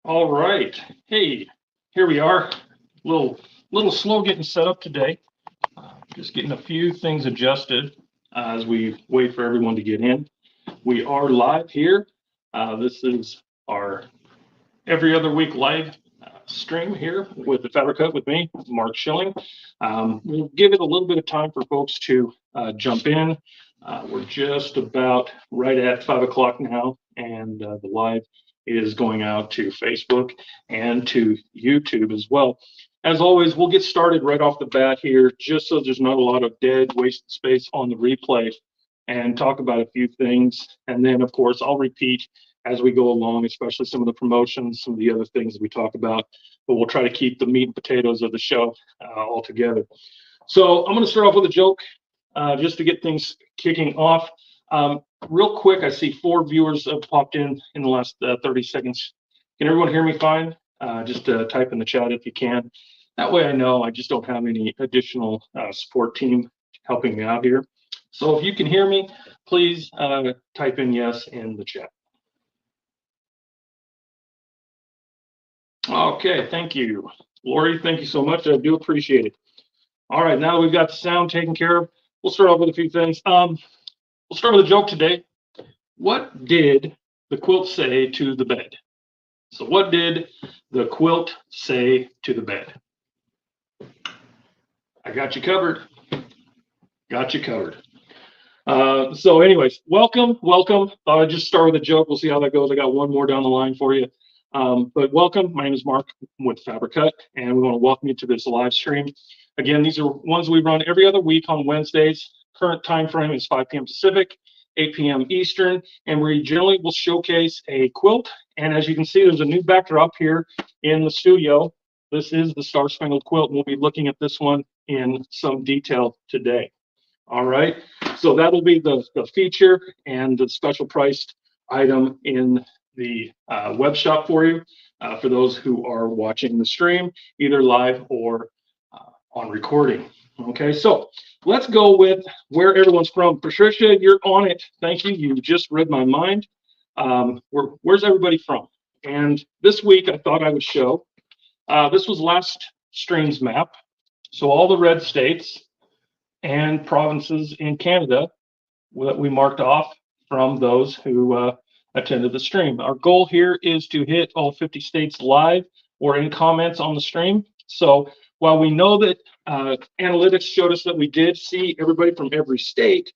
All right. Hey, here we are. Little slow getting set up today. Just getting a few things adjusted as we wait for everyone to get in. We are live here. This is our every other week live stream here with the Fabric Hut with me, Mark Schilling. We'll give it a little bit of time for folks to jump in. We're just about right at 5 o'clock now, and the live is going out to Facebook and to YouTube as well. As always, we'll get started right off the bat here, just so there's not a lot of dead, wasted space on the replay, and talk about a few things. And then, of course, I'll repeat as we go along, especially some of the promotions, some of the other things that we talk about, but we'll try to keep the meat and potatoes of the show all together. So I'm going to start off with a joke just to get things kicking off. Real quick, I see 4 viewers have popped in the last 30 seconds. Can everyone hear me fine? Just type in the chat if you can. That way I know I just don't have any additional support team helping me out here. So if you can hear me, please type in yes in the chat. Okay, thank you. Lori, thank you so much. I do appreciate it. All right, now that we've got the sound taken care of, we'll start off with a few things. We'll start with a joke today. What did the quilt say to the bed? So what did the quilt say to the bed? I got you covered. Got you covered. So anyways, welcome. Thought I'd just start with a joke. We'll see how that goes. I got one more down the line for you. But welcome. My name is Mark with Fabric Hut, and we want to welcome you to this live stream. Again, these are ones we run every other week on Wednesdays. Current time frame is 5 p.m. Pacific, 8 p.m. Eastern, and we generally will showcase a quilt. And as you can see, there's a new backdrop here in the studio. This is the Star Spangled quilt, and we'll be looking at this one in some detail today. All right, so that'll be the feature and the special priced item in the web shop for you, for those who are watching the stream, either live or on recording. Okay, so let's go with where everyone's from. Patricia, you're on it. Thank you. You just read my mind. Where's everybody from? And this week I thought I would show, this was last stream's map. So all the red states and provinces in Canada that we marked off from those who attended the stream. Our goal here is to hit all 50 states live or in comments on the stream. So while we know that analytics showed us that we did see everybody from every state,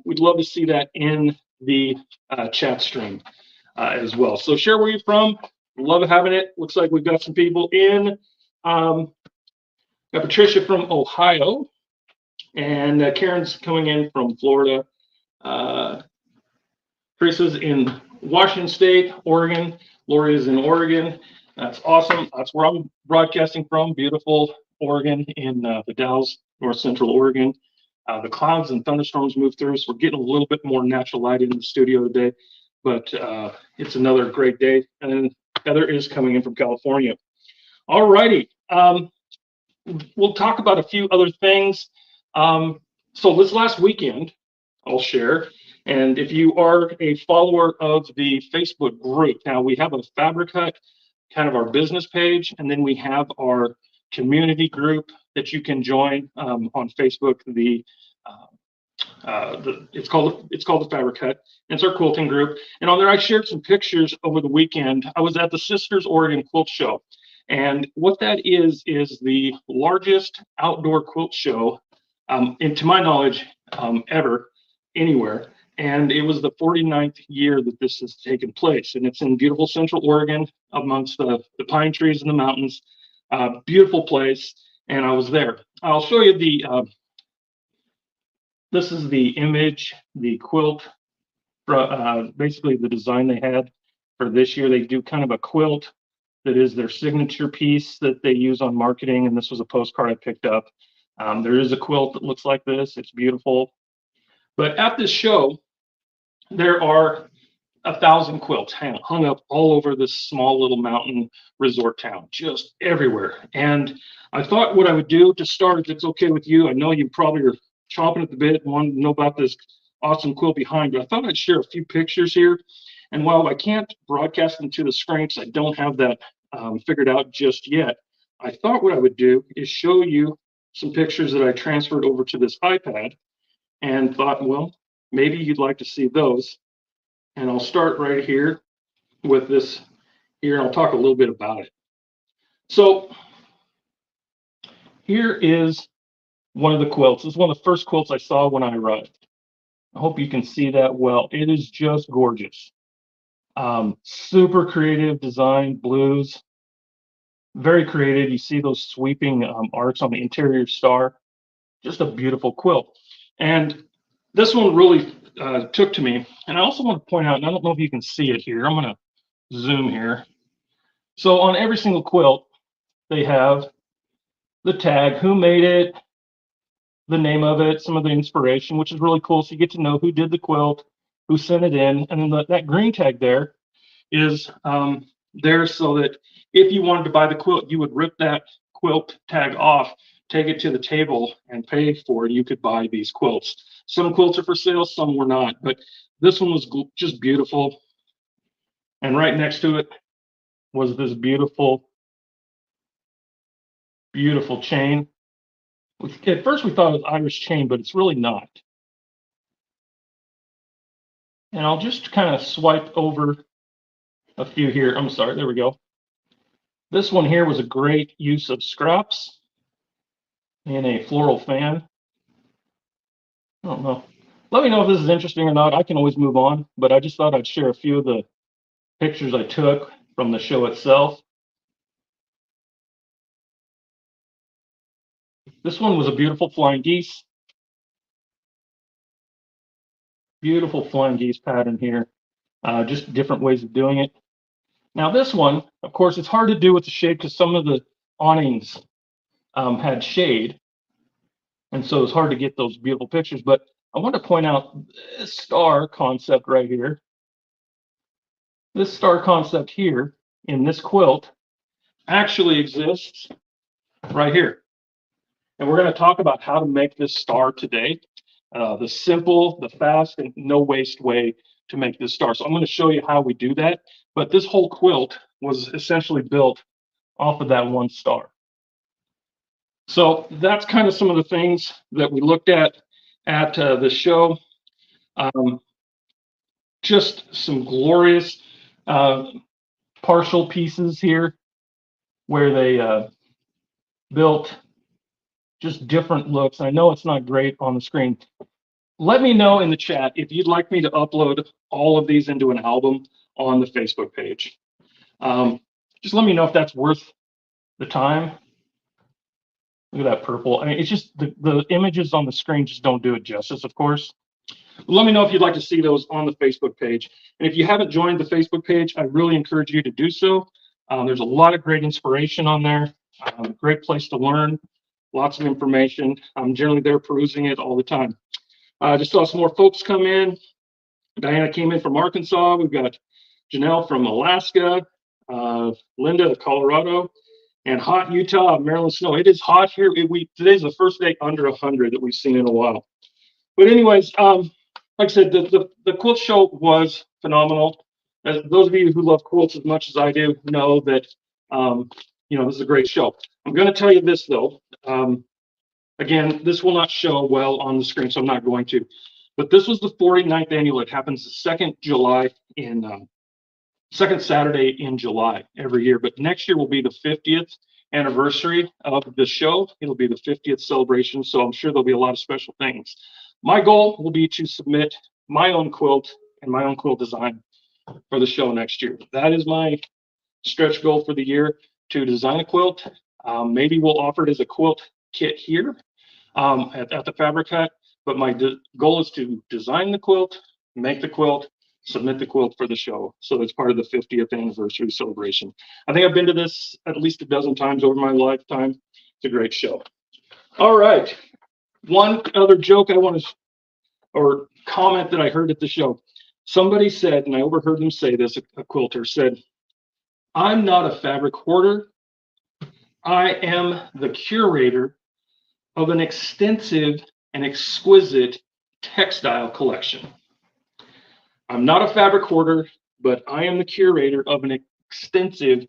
we'd love to see that in the chat stream as well. So share where you're from. Love having it. Looks like we've got some people in. Got Patricia from Ohio, and Karen's coming in from Florida. Chris is in Washington State, Oregon. Lori is in Oregon. That's awesome. That's where I'm broadcasting from, beautiful Oregon in the Dalles, North Central Oregon. The clouds and thunderstorms move through, so we're getting a little bit more natural light in the studio today, but it's another great day. And then Heather is coming in from California. All righty. We'll talk about a few other things. So this last weekend, I'll share. And if you are a follower of the Facebook group, now we have a Fabric Hut, kind of our business page, and then we have our community group that you can join on Facebook. It's called the Fabric Hut. It's our quilting group, and on there I shared some pictures over the weekend. I was at the Sisters Oregon Quilt Show, and what that is the largest outdoor quilt show, and to my knowledge, ever anywhere. And it was the 49th year that this has taken place, and it's in beautiful Central Oregon amongst the pine trees and the mountains. Beautiful place, and I was there. I'll show you this is the image, the quilt, basically the design they had for this year. They do kind of a quilt that is their signature piece that they use on marketing, and this was a postcard I picked up. There is a quilt that looks like this. It's beautiful. But at this show, there are 1,000 quilts hung up all over this small little mountain resort town, just everywhere. And I thought what I would do to start, if it's okay with you, I know you probably are chomping at the bit and want to know about this awesome quilt behind, but I thought I'd share a few pictures here. And while I can't broadcast them to the screen because I don't have that figured out just yet, I thought what I would do is show you some pictures that I transferred over to this iPad and thought, well, maybe you'd like to see those. And I'll start right here with this here, and I'll talk a little bit about it. So here is one of the quilts. This is one of the first quilts I saw when I arrived. I hope you can see that well. It is just gorgeous. Super creative design, blues, very creative. You see those sweeping arcs on the interior star. Just a beautiful quilt. And this one really took to me. And I also want to point out, and I don't know if you can see it here. I'm going to zoom here. So on every single quilt, they have the tag, who made it, the name of it, some of the inspiration, which is really cool. So you get to know who did the quilt, who sent it in. And then that green tag there is there so that if you wanted to buy the quilt, you would rip that quilt tag off, take it to the table and pay for it. You could buy these quilts. Some quilts are for sale, some were not, but this one was just beautiful. And right next to it was this beautiful, beautiful chain. At first we thought it was Irish chain, but it's really not. And I'll just kind of swipe over a few here. I'm sorry, there we go. This one here was a great use of scraps in a floral fan. I don't know. Let me know if this is interesting or not. I can always move on, but I just thought I'd share a few of the pictures I took from the show itself. This one was a beautiful flying geese. Beautiful flying geese pattern here. Just different ways of doing it. Now this one, of course, it's hard to do with the shade because some of the awnings had shade. And so it's hard to get those beautiful pictures. But I want to point out this star concept right here. This star concept here in this quilt actually exists right here. And we're going to talk about how to make this star today. The simple, the fast, and no waste way to make this star. So I'm going to show you how we do that. But this whole quilt was essentially built off of that one star. So that's kind of some of the things that we looked at the show. Just some glorious partial pieces here where they built just different looks. I know it's not great on the screen. Let me know in the chat if you'd like me to upload all of these into an album on the Facebook page. Just let me know if that's worth the time. Look at that purple. I mean, it's just the images on the screen just don't do it justice, of course. But let me know if you'd like to see those on the Facebook page. And if you haven't joined the Facebook page, I really encourage you to do so. There's a lot of great inspiration on there. Great place to learn. Lots of information. I'm generally there perusing it all the time. I just saw some more folks come in. Diana came in from Arkansas. We've got Janelle from Alaska, Linda, Colorado, and hot Utah, Maryland snow. It is hot here. Today's the first day under 100 that we've seen in a while. But anyways, like I said, the quilt show was phenomenal. As those of you who love quilts as much as I do know that this is a great show. I'm going to tell you this though. Again, this will not show well on the screen, so I'm not going to. But this was the 49th annual. It happens the second Saturday in July every year. But next year will be the 50th anniversary of the show. It'll be the 50th celebration, so I'm sure there'll be a lot of special things. My goal will be to submit my own quilt and my own quilt design for the show next year. That is my stretch goal for the year, to design a quilt. Maybe we'll offer it as a quilt kit here at the Fabric Hut, but my goal is to design the quilt, make the quilt, submit the quilt for the show. So it's part of the 50th anniversary celebration. I think I've been to this at least a dozen times over my lifetime. It's a great show. All right. One other joke or comment that I heard at the show. Somebody said, and I overheard them say this, a quilter said, "I'm not a fabric hoarder. I am the curator of an extensive and exquisite textile collection." I'm not a fabric hoarder. but I am the curator of an extensive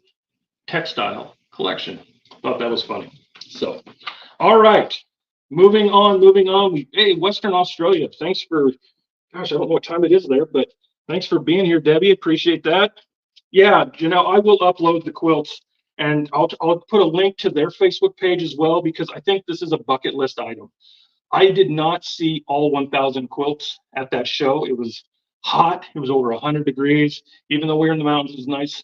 textile collection. Thought that was funny. So, all right, moving on, moving on. Hey, Western Australia, thanks for, gosh, I don't know what time it is there, but thanks for being here, Debbie. Appreciate that. Yeah, I will upload the quilts, and I'll put a link to their Facebook page as well, because I think this is a bucket list item. I did not see all 1,000 quilts at that show. It was hot. It was over 100 degrees. Even though we were in the mountains, it was nice.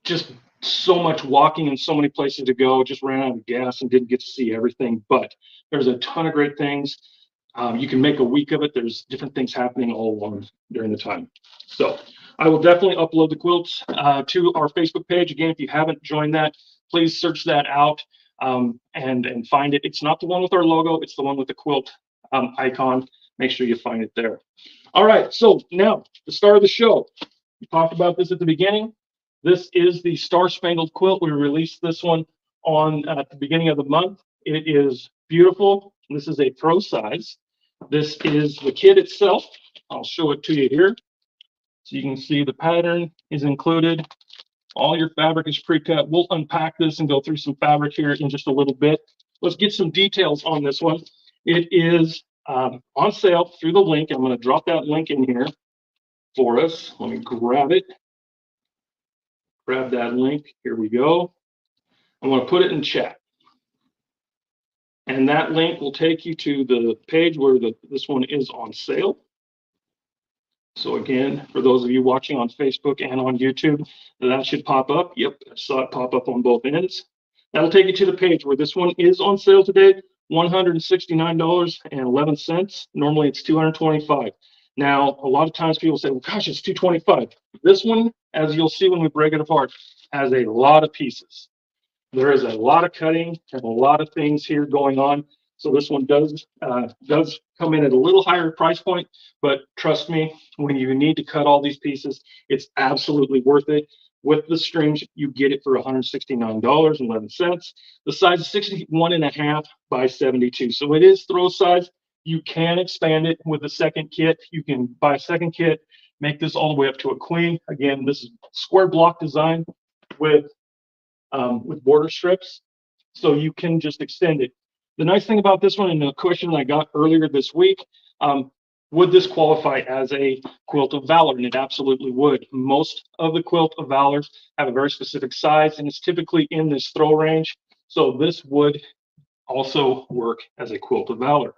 Just so much walking and so many places to go. Just ran out of gas and didn't get to see everything. But there's a ton of great things. You can make a week of it. There's different things happening all along during the time. So I will definitely upload the quilts to our Facebook page. Again, if you haven't joined that, please search that out and find it. It's not the one with our logo. It's the one with the quilt icon. Make sure you find it there. All right. So now the start of the show. We talked about this at the beginning. This is the Star Spangled quilt. We released this one on at the beginning of the month. It is beautiful. This is a throw size. This is the kit itself. I'll show it to you here. So you can see the pattern is included. All your fabric is pre-cut. We'll unpack this and go through some fabric here in just a little bit. Let's get some details on this one. It is on sale through the link. I'm going to drop that link in here for us. Let me grab it. Grab that link. Here we go. I'm going to put it in chat. And that link will take you to the page where this one is on sale. So again, for those of you watching on Facebook and on YouTube, that should pop up. Yep, I saw it pop up on both ends. That'll take you to the page where this one is on sale today, $169.11. Normally it's $225. Now, a lot of times people say, well, gosh, it's $225. This one, as you'll see when we break it apart, has a lot of pieces. There is a lot of cutting and a lot of things here going on. So this one does come in at a little higher price point, but trust me, when you need to cut all these pieces, it's absolutely worth it. With the strings, you get it for $169.11. The size is 61.5 by 72. So it is throw size. You can expand it with a second kit. You can buy a second kit, make this all the way up to a queen. Again, this is square block design with border strips, so you can just extend it. The nice thing about this one, and the question I got earlier this week, would this qualify as a quilt of valor? And it absolutely would. Most of the quilt of valors have a very specific size, and it's typically in this throw range. So this would also work as a quilt of valor.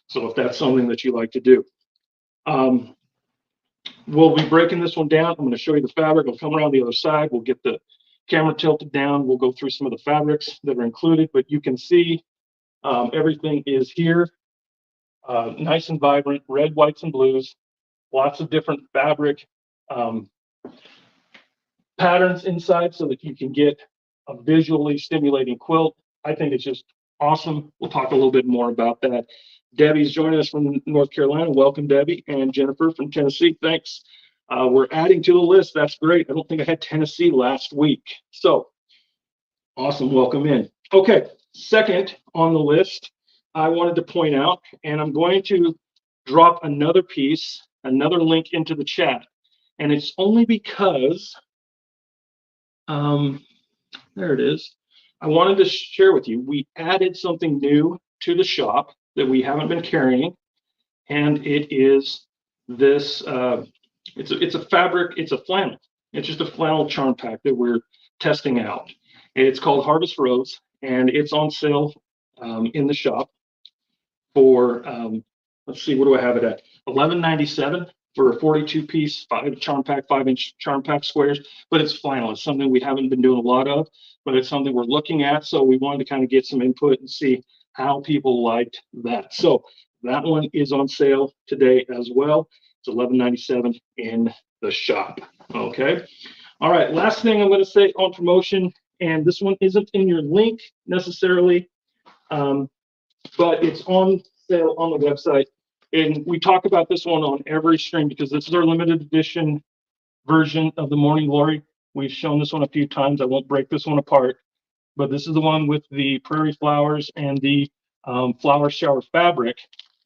So if that's something that you like to do. We'll be breaking this one down. I'm going to show you the fabric. I'll come around the other side. We'll get the camera tilted down. We'll go through some of the fabrics that are included, but you can see everything is here. Nice and vibrant, red, whites, and blues. Lots of different fabric patterns inside so that you can get a visually stimulating quilt. I think it's just awesome. We'll talk a little bit more about that. Debbie's joining us from North Carolina. Welcome, Debbie. And Jennifer from Tennessee. Thanks. We're adding to the list. That's great. I don't think I had Tennessee last week. So awesome. Welcome in. Okay. Second on the list, I wanted to point out, and I'm going to drop another piece, another link into the chat. And it's only because, there it is. I wanted to share with you, we added something new to the shop that we haven't been carrying. And it is this, it's a fabric, it's a flannel. It's just a flannel charm pack that we're testing out. And it's called Harvest Rose, and it's on sale in the shop for, let's see, what do I have it at? $11.97 for a 42-piece charm pack, 5-inch charm pack squares. But it's flannel. It's something we haven't been doing a lot of, but it's something we're looking at. So we wanted to kind of get some input and see how people liked that. So that one is on sale today as well. It's $11.97 in the shop. Okay. All right. Last thing I'm going to say on promotion, and this one isn't in your link necessarily, but it's on sale on the website. And we talk about this one on every stream because this is our limited edition version of the Morning Glory. We've shown this one a few times. I won't break this one apart, but this is the one with the prairie flowers and the flower shower fabric.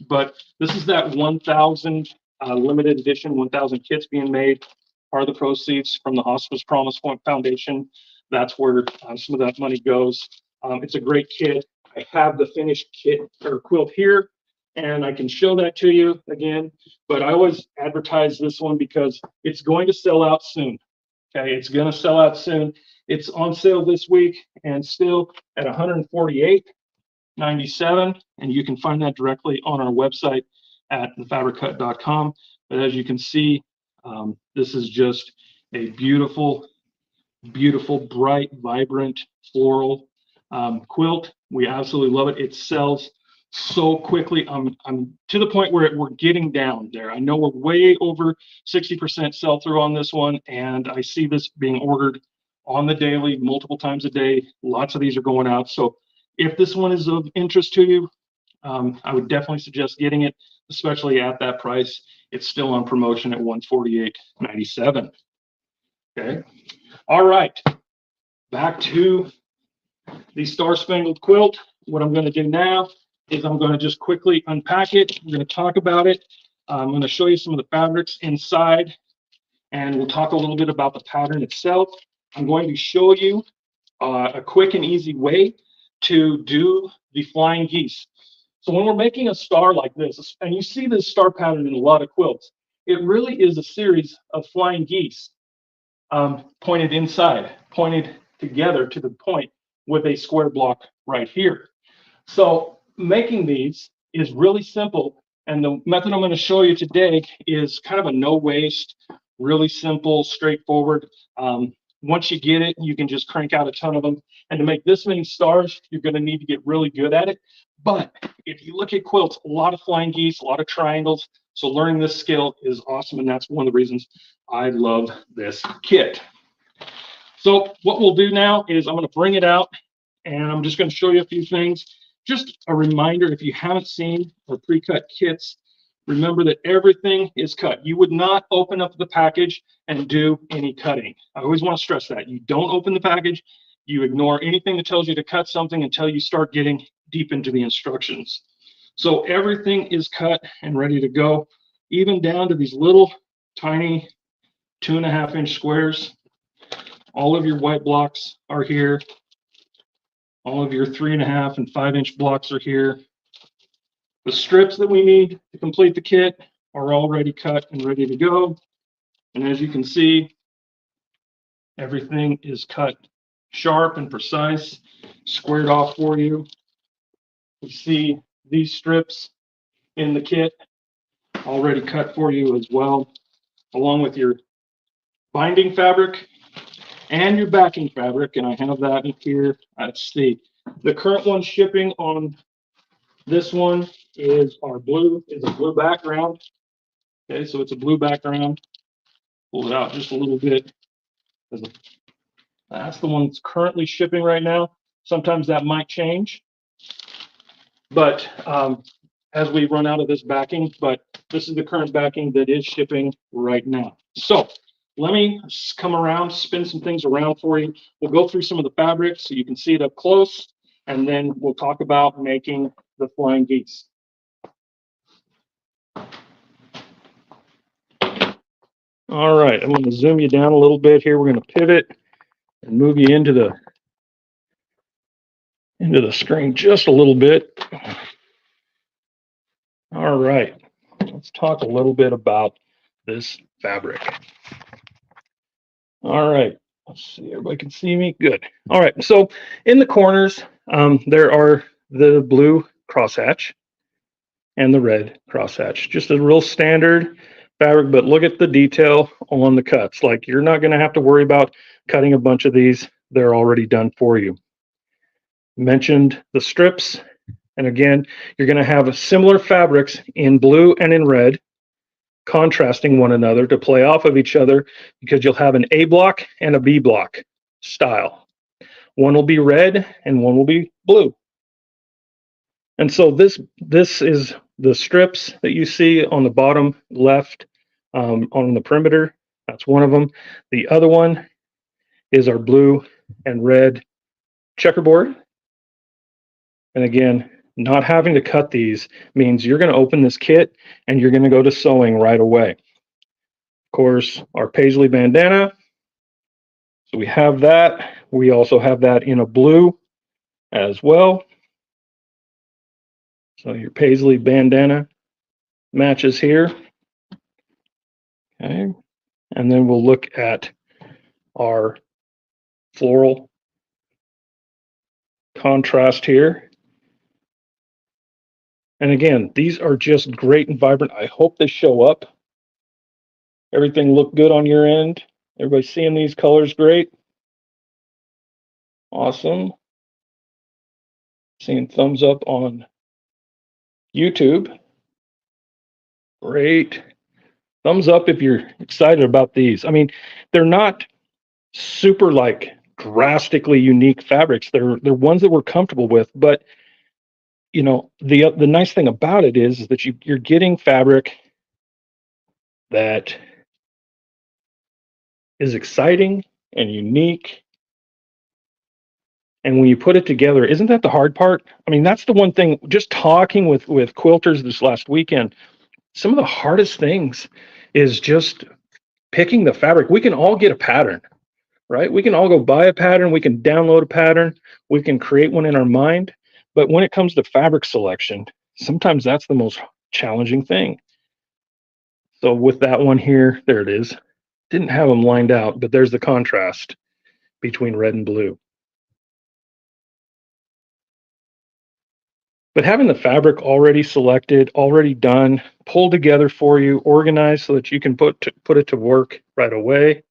But this is that 1,000 limited edition 1,000 kits being made. Part of the proceeds from the Hospice Promise Foundation. That's where some of that money goes. It's a great kit. I have the finished kit or quilt here, and I can show that to you again. But I always advertise this one because it's going to sell out soon. Okay, it's going to sell out soon. It's on sale this week and still at $148.97, and you can find that directly on our website at thefabriccut.com. But as you can see, this is just a beautiful, beautiful, bright, vibrant floral quilt. We absolutely love it. It sells so quickly. I'm to the point where we're getting down there. I know we're way over 60% sell through on this one, and I see this being ordered on the daily, multiple times a day. Lots of these are going out. So if this one is of interest to you, I would definitely suggest getting it, especially at that price. It's still on promotion at $148.97. Okay. All right. Back to the Star Spangled quilt. What I'm going to do now is I'm going to just quickly unpack it. I'm going to talk about it. I'm going to show you some of the fabrics inside, and we'll talk a little bit about the pattern itself. I'm going to show you a quick and easy way to do the flying geese. So when we're making a star like this, and you see this star pattern in a lot of quilts, it really is a series of flying geese pointed inside, pointed together to the point with a square block right here. So making these is really simple, and the method I'm going to show you today is kind of a no waste, really simple, straightforward. Once you get it, you can just crank out a ton of them. And to make this many stars, you're going to need to get really good at it. But if you look at quilts, a lot of flying geese, a lot of triangles. So learning this skill is awesome, and that's one of the reasons I love this kit. So what we'll do now is I'm going to bring it out, and I'm just going to show you a few things. Just a reminder, if you haven't seen our pre-cut kits, remember that everything is cut. You would not open up the package and do any cutting. I always want to stress that. You don't open the package. You ignore anything that tells you to cut something until you start getting deep into the instructions. So everything is cut and ready to go, even down to these little tiny 2.5-inch squares. All of your white blocks are here. All of your 3.5 and 5-inch blocks are here. The strips that we need to complete the kit are already cut and ready to go. And as you can see, everything is cut sharp and precise, squared off for you. You see these strips in the kit already cut for you as well, along with your binding fabric and your backing fabric. And I have that in here. Let's see. The current one shipping on this one is a blue background. Okay, so it's a blue background. Pull it out just a little bit. That's the one that's currently shipping right now. Sometimes that might change, but as we run out of this backing, but this is the current backing that is shipping right now. So let me come around, spin some things around for you. We'll go through some of the fabrics so you can see it up close, and then we'll talk about making the flying geese. All right, I'm going to zoom you down a little bit here. We're going to pivot and move you into the screen just a little bit. All right, let's talk a little bit about this fabric. All right, let's see, everybody can see me? Good. All right, so in the corners, there are the blue crosshatch and the red crosshatch. Just a real standard fabric, but look at the detail on the cuts. Like, you're not going to have to worry about cutting a bunch of these. They're already done for you. Mentioned the strips, and again, you're going to have similar fabrics in blue and in red, contrasting one another to play off of each other, because you'll have an A block and a B block style. One will be red and one will be blue. And so this is the strips that you see on the bottom left on the perimeter. That's one of them. The other one is our blue and red checkerboard. And again, not having to cut these means you're going to open this kit and you're going to go to sewing right away. Of course, our paisley bandana. So we have that. We also have that in a blue as well. So your paisley bandana matches here. Okay. And then we'll look at our floral contrast here. And again, these are just great and vibrant. I hope they show up. Everything looked good on your end. Everybody seeing these colors great? Awesome. Seeing thumbs up on YouTube. Great. Thumbs up if you're excited about these. I mean, they're not super like drastically unique fabrics. They're ones that we're comfortable with, but you know, the nice thing about it is that you're getting fabric that is exciting and unique. And when you put it together, isn't that the hard part? I mean, that's the one thing, just talking with quilters this last weekend, some of the hardest things is just picking the fabric. We can all get a pattern, right? We can all go buy a pattern, we can download a pattern, we can create one in our mind. But when it comes to fabric selection, sometimes that's the most challenging thing. So with that one here, there it is. Didn't have them lined out, but there's the contrast between red and blue. But having the fabric already selected, already done, pulled together for you, organized so that you can put it to work right away,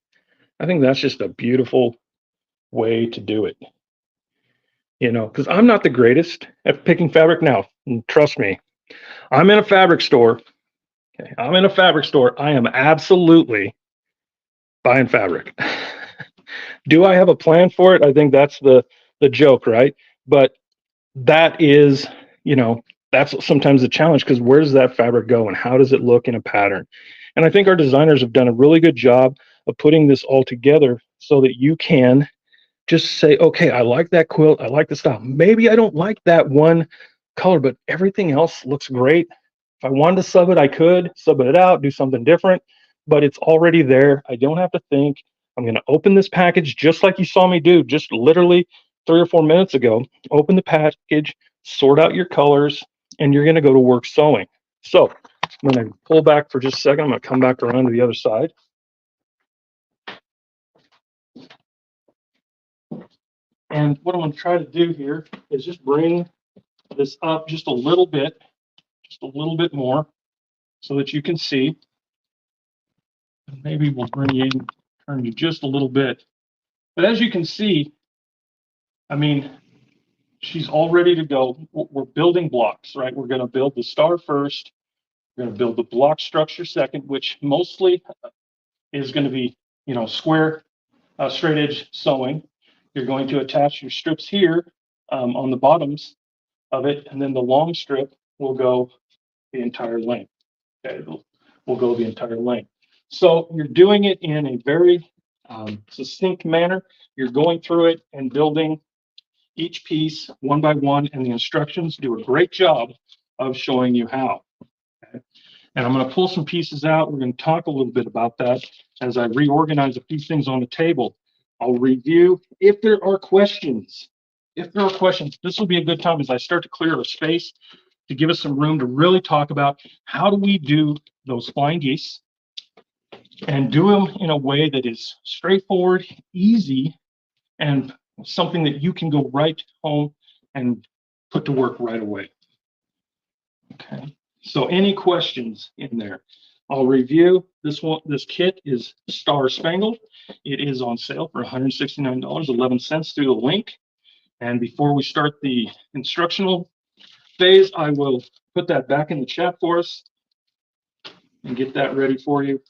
I think that's just a beautiful way to do it. You know, because I'm not the greatest at picking fabric now. Trust me, I'm in a fabric store. Okay, I'm in a fabric store. I am absolutely buying fabric. Do I have a plan for it? I think that's the joke, right? But that is, you know, that's sometimes the challenge, because where does that fabric go and how does it look in a pattern? And I think our designers have done a really good job of putting this all together so that you can just say, okay, I like that quilt, I like the style. Maybe I don't like that one color, but everything else looks great. If I wanted to sub it, I could sub it out, do something different, but it's already there. I don't have to think. I'm going to open this package just like you saw me do just literally 3 or 4 minutes ago. Open the package, sort out your colors, and you're going to go to work sewing. So I'm going to pull back for just a second. I'm going to come back around to the other side. And what I'm going to try to do here is just bring this up just a little bit more so that you can see. Maybe we'll turn you just a little bit. But as you can see, I mean, she's all ready to go. We're building blocks, right? We're going to build the star first. We're going to build the block structure second, which mostly is going to be, you know, square, straight edge sewing. You're going to attach your strips here on the bottoms of it, and then the long strip will go the entire length. Okay, will go the entire length. So you're doing it in a very succinct manner. You're going through it and building each piece one by one, and the instructions do a great job of showing you how. Okay? And I'm going to pull some pieces out. We're going to talk a little bit about that as I reorganize a few things on the table. I'll review if there are questions. If there are questions, this will be a good time as I start to clear a space to give us some room to really talk about how do we do those flying geese and do them in a way that is straightforward, easy, and something that you can go right home and put to work right away. Okay, so any questions in there? I'll review this one. This kit is Star Spangled. It is on sale for $169.11 through the link. And before we start the instructional phase, I will put that back in the chat for us and get that ready for you.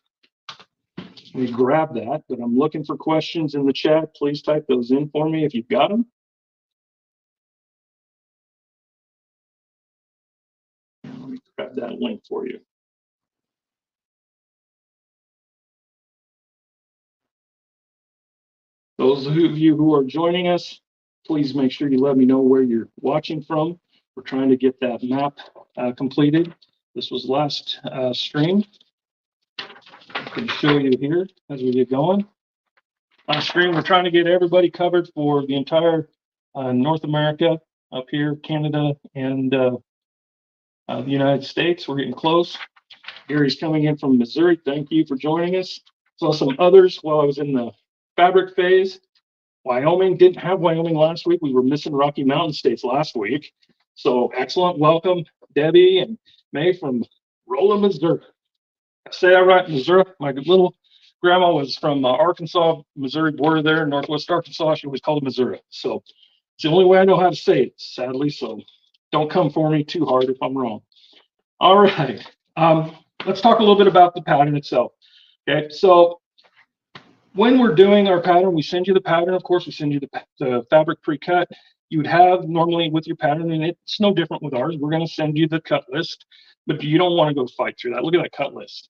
Let me grab that, but I'm looking for questions in the chat. Please type those in for me if you've got them. Let me grab that link for you. Those of you who are joining us, please make sure you let me know where you're watching from. We're trying to get that map completed. This was last stream. I can show you here as we get going. Last stream, we're trying to get everybody covered for the entire North America up here, Canada, and the United States. We're getting close. Gary's coming in from Missouri. Thank you for joining us. Saw some others while I was in the fabric phase. Wyoming, didn't have Wyoming last week. We were missing Rocky Mountain states last week. So excellent. Welcome, Debbie and May from Rolla, Missouri. Say that right, Missouri. My little grandma was from Arkansas, Missouri border there in Northwest Arkansas. She always called it Missouri. So it's the only way I know how to say it, sadly. So don't come for me too hard if I'm wrong. All right. Let's talk a little bit about the pattern itself. Okay, so when we're doing our pattern, we send you the pattern. Of course, we send you the fabric pre-cut. You would have normally with your pattern, and it's no different with ours. We're going to send you the cut list, but you don't want to go fight through that. Look at that cut list.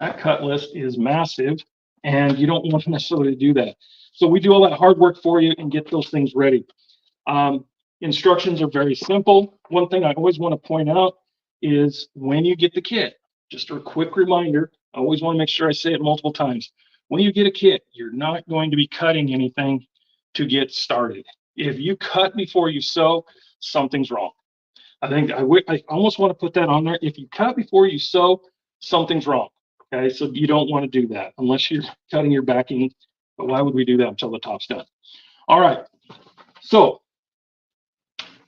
That cut list is massive, and you don't want to necessarily do that. So we do all that hard work for you and get those things ready. Instructions are very simple. One thing I always want to point out is when you get the kit, just a quick reminder, I always want to make sure I say it multiple times. When you get a kit, you're not going to be cutting anything to get started. If you cut before you sew, something's wrong. I think I almost want to put that on there. If you cut before you sew, something's wrong. Okay, so you don't want to do that unless you're cutting your backing. But why would we do that until the top's done? All right, so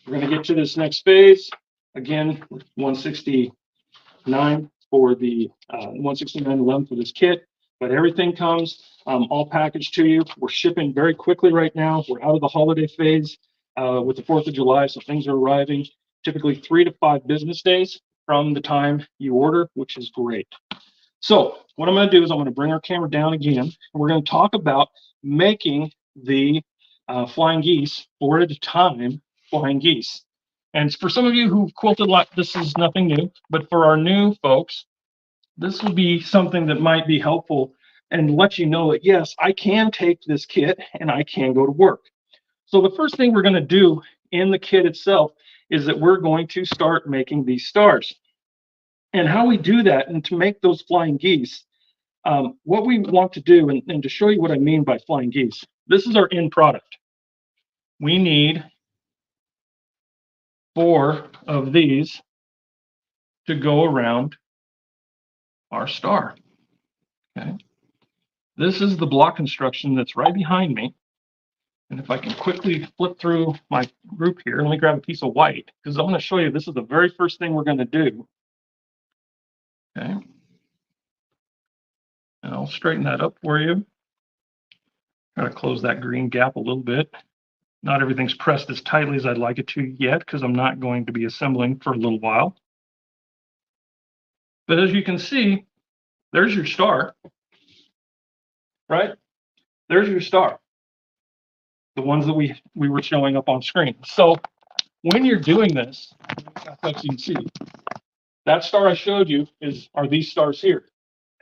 we're going to get to this next phase. Again, 169 for the 169.11 for this kit. But everything comes all packaged to you. We're shipping very quickly right now. We're out of the holiday phase with the 4th of July, so things are arriving typically 3 to 5 business days from the time you order, which is great. So what I'm going to do is I'm going to bring our camera down again, and we're going to talk about making the flying geese, 4 at a time flying geese. And for some of you who've quilted a lot, this is nothing new, but for our new folks, this will be something that might be helpful and let you know that, yes, I can take this kit and I can go to work. So the first thing we're going to do in the kit itself is that we're going to start making these stars. And how we do that, and to make those flying geese, what we want to do, and to show you what I mean by flying geese, this is our end product. We need 4 of these to go around our star. Okay, this is the block construction that's right behind me. And if I can quickly flip through my group here, let me grab a piece of white, because I'm going to show you this is the very first thing we're going to do. Okay, and I'll straighten that up for you. Try to close that green gap a little bit. Not everything's pressed as tightly as I'd like it to yet, because I'm not going to be assembling for a little while. But as you can see, there's your star, right? There's your star, the ones that we were showing up on screen. So when you're doing this, as you can see, that star I showed you are these stars here.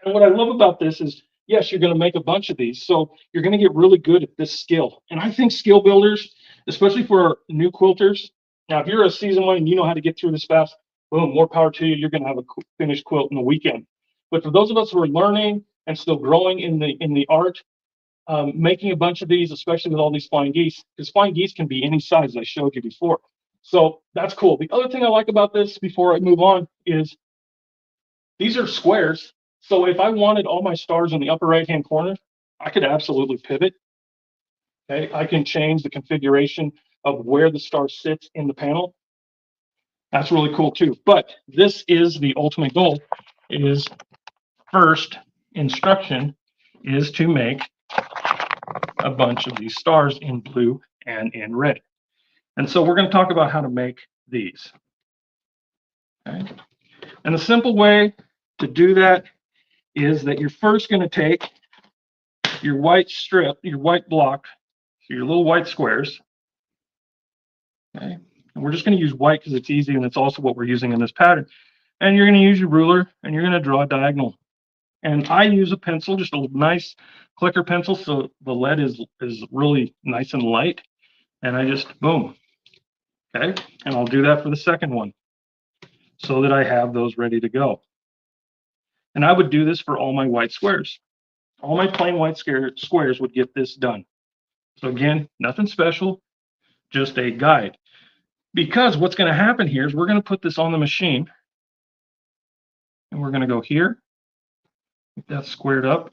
And what I love about this is, yes, you're going to make a bunch of these, so you're going to get really good at this skill. And I think skill builders, especially for new quilters, now if you're a seasoned one and you know how to get through this fast, boom, more power to you. You're going to have a finished quilt in a weekend. But for those of us who are learning and still growing in the art, making a bunch of these, especially with all these flying geese, because flying geese can be any size, as I showed you before. So that's cool. The other thing I like about this before I move on is these are squares. So if I wanted all my stars in the upper right-hand corner, I could absolutely pivot. Okay, I can change the configuration of where the star sits in the panel. That's really cool too. But this is the ultimate goal, is first instruction is to make a bunch of these stars in blue and in red. And so we're going to talk about how to make these. Okay. And the simple way to do that is that you're first going to take your white strip, your white block, so your little white squares. Okay. And we're just going to use white because it's easy and it's also what we're using in this pattern. And you're going to use your ruler and you're going to draw a diagonal. And I use a pencil, just a nice clicker pencil, so the lead is really nice and light. And I just, boom. Okay, and I'll do that for the second one so that I have those ready to go. And I would do this for all my white squares. All my plain white squares would get this done. So again, nothing special, just a guide. Because what's going to happen here is we're going to put this on the machine, and we're going to go here, get that squared up,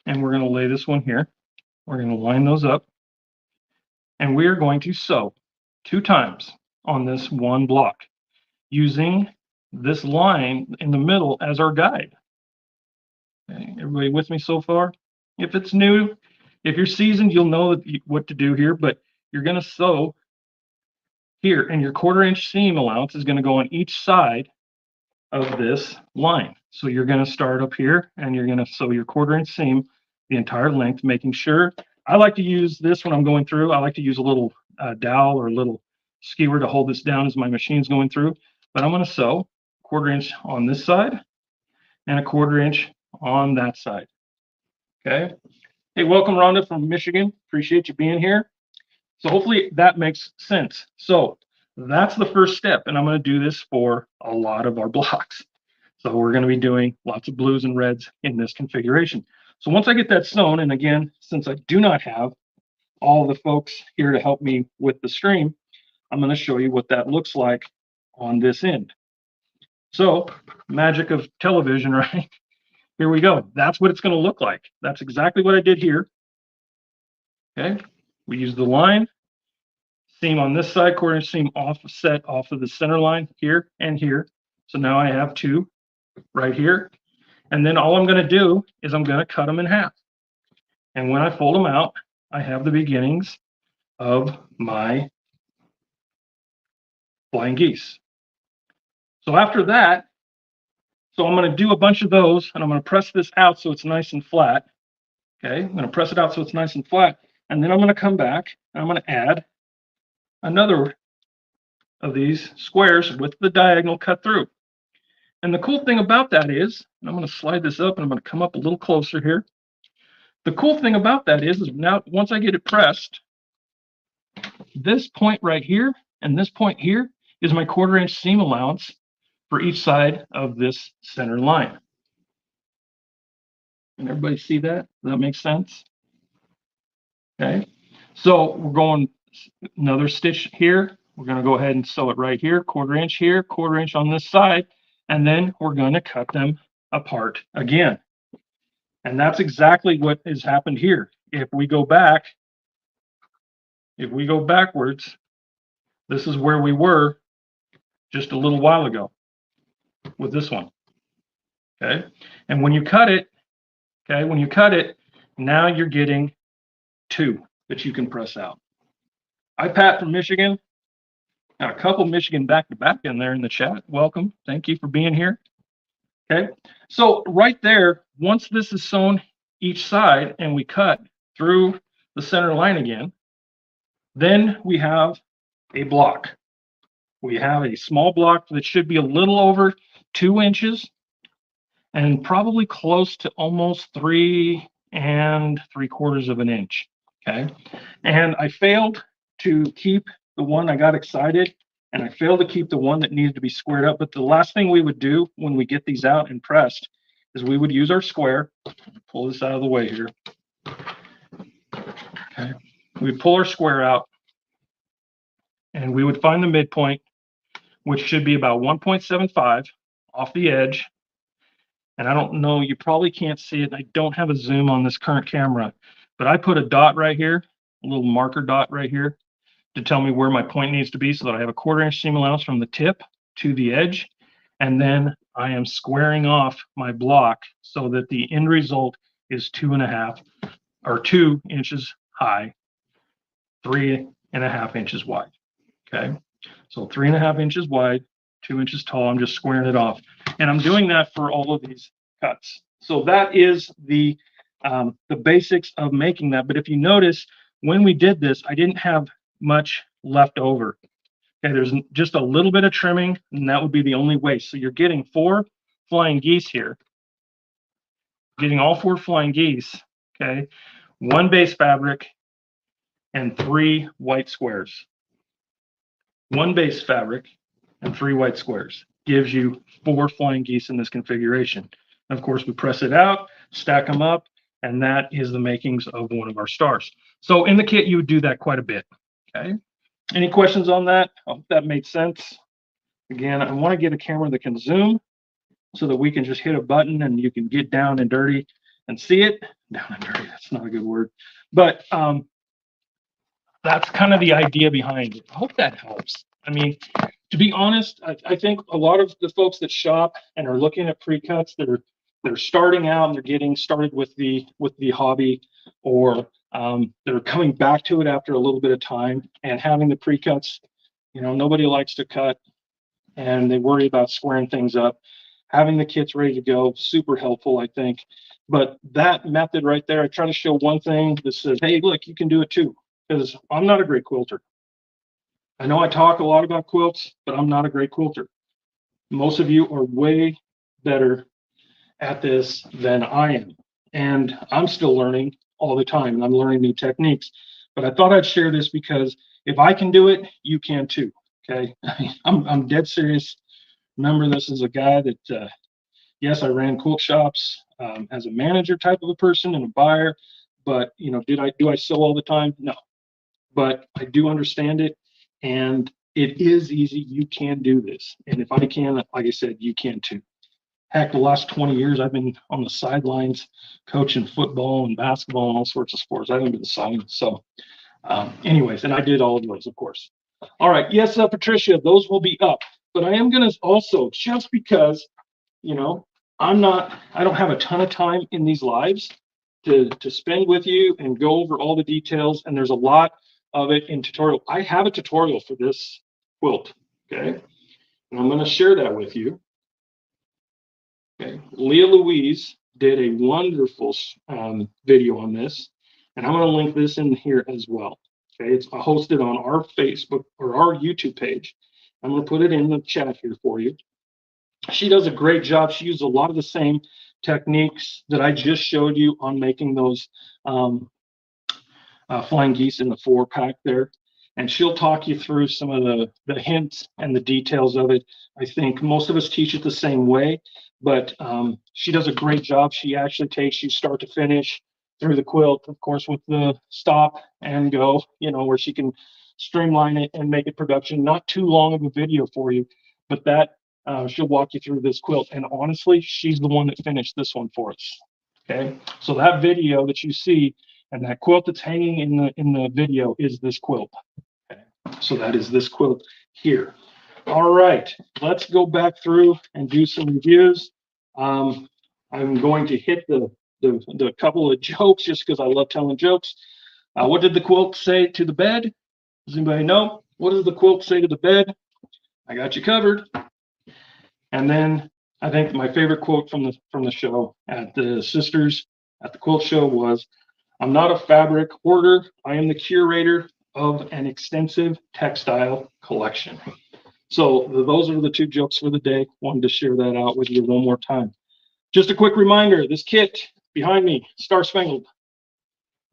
and we're going to lay this one here. We're going to line those up, and we are going to sew 2 times on this one block using this line in the middle as our guide. Okay, everybody with me so far? If it's new, if you're seasoned, you'll know what to do here, but you're going to sew here, and your 1/4 inch seam allowance is going to go on each side of this line. So you're going to start up here, and you're going to sew your 1/4 inch seam the entire length, making sure. I like to use this when I'm going through. I like to use a little dowel or a little skewer to hold this down as my machine's going through. But I'm going to sew 1/4 inch on this side and a 1/4 inch on that side. Okay. Hey, welcome, Rhonda from Michigan. Appreciate you being here. So hopefully that makes sense. So that's the first step, and I'm going to do this for a lot of our blocks. So we're going to be doing lots of blues and reds in this configuration. So once I get that sewn, and again, since I do not have all the folks here to help me with the stream, I'm going to show you what that looks like on this end. So magic of television, right? Here we go. That's what it's going to look like. That's exactly what I did here. Okay. We use the line, seam on this side, 1/4 inch seam offset off of the center line here and here. So now I have 2 right here. And then all I'm going to do is I'm going to cut them in half. And when I fold them out, I have the beginnings of my flying geese. So after that, so I'm going to do a bunch of those, and I'm going to press this out so it's nice and flat. Okay, I'm going to press it out so it's nice and flat. And then I'm going to come back, and I'm going to add another of these squares with the diagonal cut through. And the cool thing about that is, and I'm going to slide this up, and I'm going to come up a little closer here. The cool thing about that is now once I get it pressed, this point right here and this point here is my 1/4 inch seam allowance for each side of this center line. Can everybody see that? Does that make sense? Okay, so we're going another stitch here. We're going to go ahead and sew it right here, 1/4 inch here, 1/4 inch on this side, and then we're going to cut them apart again. And that's exactly what has happened here. If we go back, if we go backwards, this is where we were just a little while ago with this one. Okay, and when you cut it, okay, when you cut it, now you're getting 2 that you can press out. Hi, Pat from Michigan. Got a couple Michigan back-to-back in there in the chat. Welcome. Thank you for being here. Okay, so right there, once this is sewn each side and we cut through the center line again, then we have a block. We have a small block that should be a little over 2 inches and probably close to almost 3 3/4 of an inch. Okay, and I failed to keep the one. I got excited and I failed to keep the one that needed to be squared up. But the last thing we would do when we get these out and pressed is we would use our square. Pull this out of the way here. Okay, we pull our square out and we would find the midpoint, which should be about 1.75 off the edge. And I don't know, you probably can't see it. I don't have a zoom on this current camera, but I put a dot right here, a little marker dot right here to tell me where my point needs to be so that I have a 1/4 inch seam allowance from the tip to the edge. And then I am squaring off my block so that the end result is 2.5 or 2 inches high, 3.5 inches wide. Okay, so 3.5 inches wide, 2 inches tall. I'm just squaring it off, and I'm doing that for all of these cuts. So that is the basics of making that. But if you notice, when we did this, I didn't have much left over. Okay, there's just a little bit of trimming, and that would be the only waste. So you're getting 4 flying geese here, getting all 4 flying geese. Okay, 1 base fabric and 3 white squares. one base fabric, and 3 white squares. Gives you 4 flying geese in this configuration. And of course, we press it out, stack them up, and that is the makings of one of our stars. So in the kit, you would do that quite a bit. Okay. Any questions on that? I hope that made sense. Again, I want to get a camera that can zoom so that we can just hit a button and you can get down and dirty and see it. Down and dirty, that's not a good word. But that's kind of the idea behind it. I hope that helps. I mean, to be honest, I think a lot of the folks that shop and are looking at pre-cuts, they're starting out and they're getting started with the hobby, or they're coming back to it after a little bit of time and having the pre-cuts. You know, nobody likes to cut and they worry about squaring things up. Having the kits ready to go, super helpful, I think. But that method right there, I try to show one thing that says, hey, look, you can do it too. Because I'm not a great quilter. I know I talk a lot about quilts, but I'm not a great quilter. Most of you are way better at this than I am. And I'm still learning all the time, and I'm learning new techniques. But I thought I'd share this because if I can do it, you can too. Okay, I'm dead serious. Remember, this is a guy that, yes, I ran quilt shops as a manager type of a person and a buyer. But you know, do I sew all the time? No. But I do understand it, and it is easy. You can do this. And if I can, like I said, you can too. Heck, the last 20 years, I've been on the sidelines coaching football and basketball and all sorts of sports. I haven't been silent. So anyways, and I did all of those, of course. All right. Yes, Patricia, those will be up. But I am going to also, just because, you know, I don't have a ton of time in these lives to spend with you and go over all the details. And there's a lot of it in tutorial. I have a tutorial for this quilt, okay? And I'm going to share that with you. Okay, Leah Louise did a wonderful video on this, and I'm going to link this in here as well. Okay, it's hosted on our Facebook or our YouTube page. I'm going to put it in the chat here for you. She does a great job. She used a lot of the same techniques that I just showed you on making those flying geese in the 4-pack there, and she'll talk you through some of the hints and the details of it. I think most of us teach it the same way, but she does a great job. She actually takes you start to finish through the quilt, of course, with the stop and go, you know, where she can streamline it and make it production. Not too long of a video for you, but that she'll walk you through this quilt. And honestly, she's the one that finished this one for us. Okay, so that video that you see and that quilt that's hanging in the video is this quilt. Okay, so that is this quilt here. All right, let's go back through and do some reviews. I'm going to hit the couple of jokes just because I love telling jokes. What did the quilt say to the bed? Does anybody know? What does the quilt say to the bed? I got you covered. And then I think my favorite quote from the show at the Sisters at the quilt show was, "I'm not a fabric hoarder. I am the curator of an extensive textile collection." So those are the 2 jokes for the day. Wanted to share that out with you one more time. Just a quick reminder, this kit behind me, Star Spangled,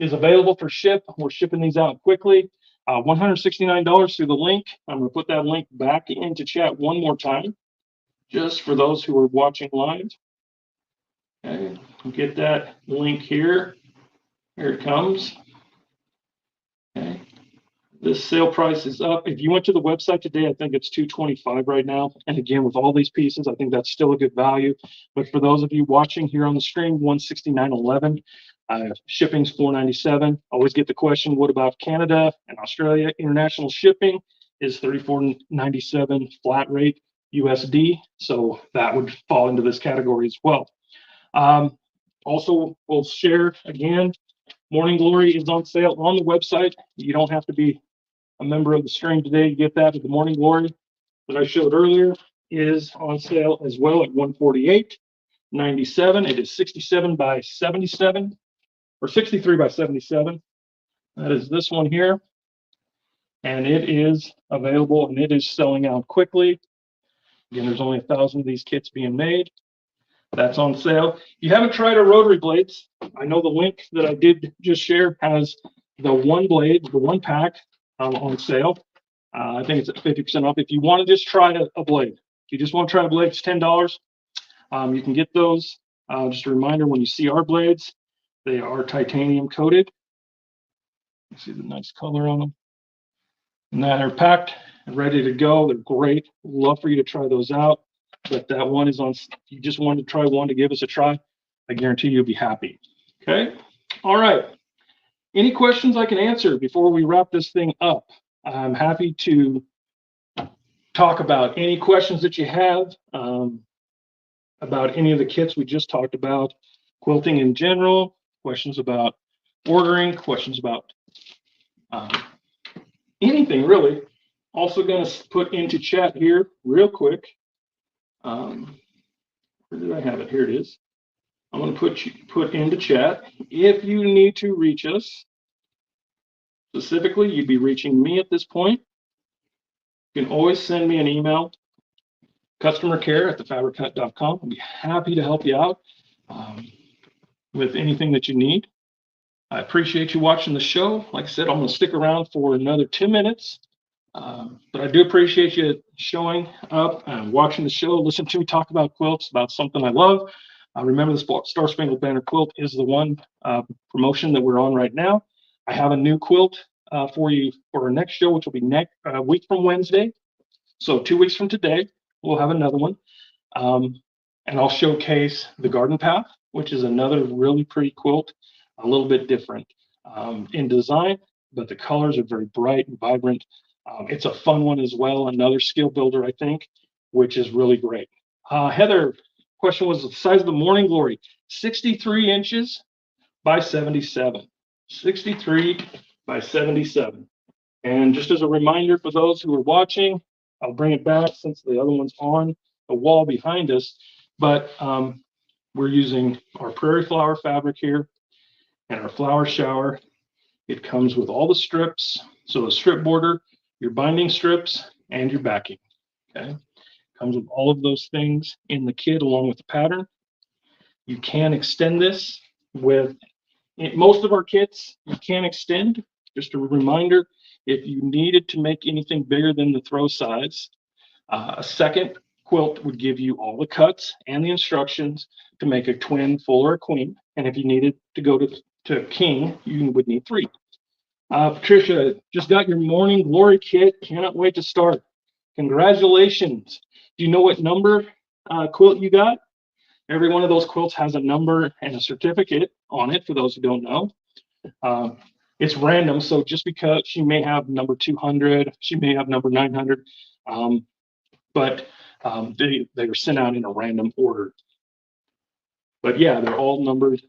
is available for ship. We're shipping these out quickly. $169 through the link. I'm going to put that link back into chat one more time, just for those who are watching live. Okay, get that link here. Here it comes. Okay. This sale price is up. If you went to the website today, I think it's $225 right now. And again, with all these pieces, I think that's still a good value. But for those of you watching here on the stream, $169.11. Shipping's $497. Always get the question, what about Canada and Australia? International shipping is $34.97 flat rate USD. So that would fall into this category as well. Also, we'll share again, Morning Glory is on sale on the website. You don't have to be a member of the stream today to get that. But the Morning Glory that I showed earlier is on sale as well at $148.97. It is 67 by 77 or 63 by 77. That is this one here. And it is available and it is selling out quickly. Again, there's only 1,000 of these kits being made. That's on sale. If you haven't tried our rotary blades, I know the link that I did just share has the 1 blade, the 1 pack on sale. I think it's at 50% off. If you want to just try a blade, if you just want to try a blade, it's $10. You can get those. Just a reminder, when you see our blades, they are titanium coated. You see the nice color on them. And that are packed and ready to go. They're great. Love for you to try those out. But that one is on, if you just wanted to try one to give us a try, I guarantee you'll be happy. Okay. All right. Any questions I can answer before we wrap this thing up? I'm happy to talk about any questions that you have about any of the kits we just talked about, quilting in general, questions about ordering, questions about anything really. Also going to put into chat here real quick. Where did I have it? Here it is. I'm going to put into chat. If you need to reach us, specifically, you'd be reaching me at this point. You can always send me an email, customercare@thefabrichut.com. I'll be happy to help you out with anything that you need. I appreciate you watching the show. Like I said, I'm going to stick around for another 2 minutes. But I do appreciate you showing up and watching the show, listen to me talk about quilts, about something I love. Remember, the Star Spangled Banner quilt is the one promotion that we're on right now. I have a new quilt for you for our next show, which will be next week from Wednesday. So 2 weeks from today, we'll have another one. And I'll showcase the Garden Path, which is another really pretty quilt, a little bit different in design, but the colors are very bright and vibrant. It's a fun one as well, another skill builder, I think, which is really great. Heather, question was the size of the Morning Glory, 63 inches by 77. 63 by 77. And just as a reminder for those who are watching, I'll bring it back since the other one's on the wall behind us, but we're using our prairie flower fabric here and our flower shower. It comes with all the strips, so the strip border, your binding strips, and your backing. Okay, comes with all of those things in the kit along with the pattern. You can extend this with most of our kits. You can extend. Just a reminder, if you needed to make anything bigger than the throw size, a second quilt would give you all the cuts and the instructions to make a twin, full, or a queen. And if you needed to go to king, you would need 3. Patricia, just got your Morning Glory kit. Cannot wait to start. Congratulations. Do you know what number quilt you got? Every one of those quilts has a number and a certificate on it, for those who don't know. It's random, so just because she may have number 200, she may have number 900, but they are sent out in a random order. But yeah, they're all numbered,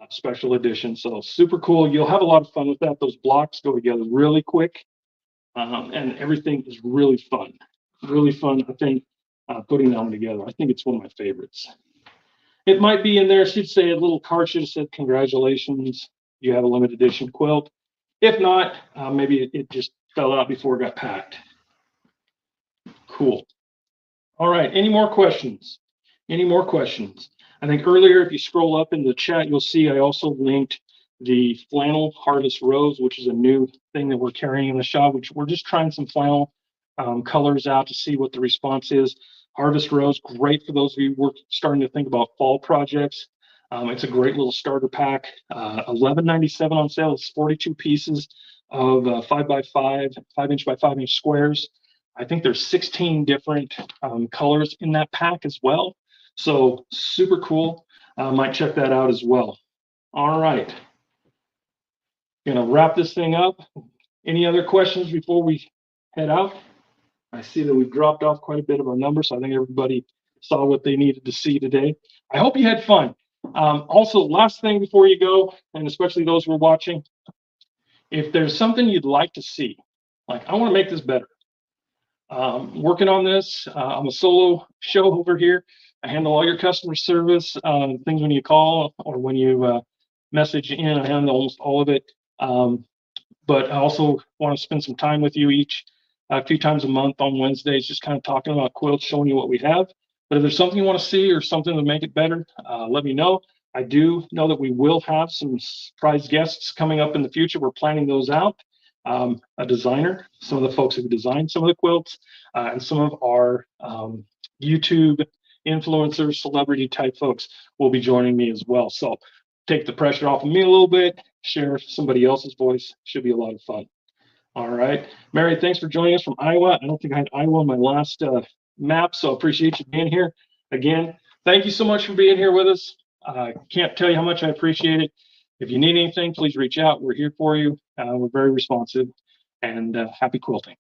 special edition, so super cool. You'll have a lot of fun with that. Those blocks go together really quick, and everything is really fun. Really fun, I think, putting them together. I think it's one of my favorites. It might be in there. Should say a little card should have said, congratulations, you have a limited edition quilt. If not, maybe it just fell out before it got packed. Cool. All right, any more questions? Any more questions? I think earlier, if you scroll up in the chat, you'll see I also linked the flannel Harvest Rose, which is a new thing that we're carrying in the shop, which we're just trying some flannel colors out to see what the response is. Harvest Rose, great for those of you who are starting to think about fall projects. It's a great little starter pack. $11.97 on sale. It's 42 pieces of 5 inch by 5 inch squares. I think there's 16 different colors in that pack as well. So super cool. Might check that out as well. All right. Gonna wrap this thing up. Any other questions before we head out? I see that we've dropped off quite a bit of our numbers, so I think everybody saw what they needed to see today. I hope you had fun. Also, last thing before you go, and especially those who are watching, if there's something you'd like to see, like I want to make this better. Working on this, I'm a solo show over here. I handle all your customer service, things when you call or when you message in, I handle almost all of it. But I also want to spend some time with you each a few times a month on Wednesdays, just kind of talking about quilts, showing you what we have. But if there's something you want to see or something to make it better, let me know. I do know that we will have some surprise guests coming up in the future. We're planning those out. a designer, some of the folks who designed some of the quilts, and some of our YouTube influencers, celebrity type folks will be joining me as well. So take the pressure off of me a little bit, share somebody else's voice. Should be a lot of fun. All right. Mary, thanks for joining us from Iowa. I don't think I had Iowa on my last map, so appreciate you being here. Again, thank you so much for being here with us. Can't tell you how much I appreciate it. If you need anything, please reach out. We're here for you. We're very responsive, and happy quilting.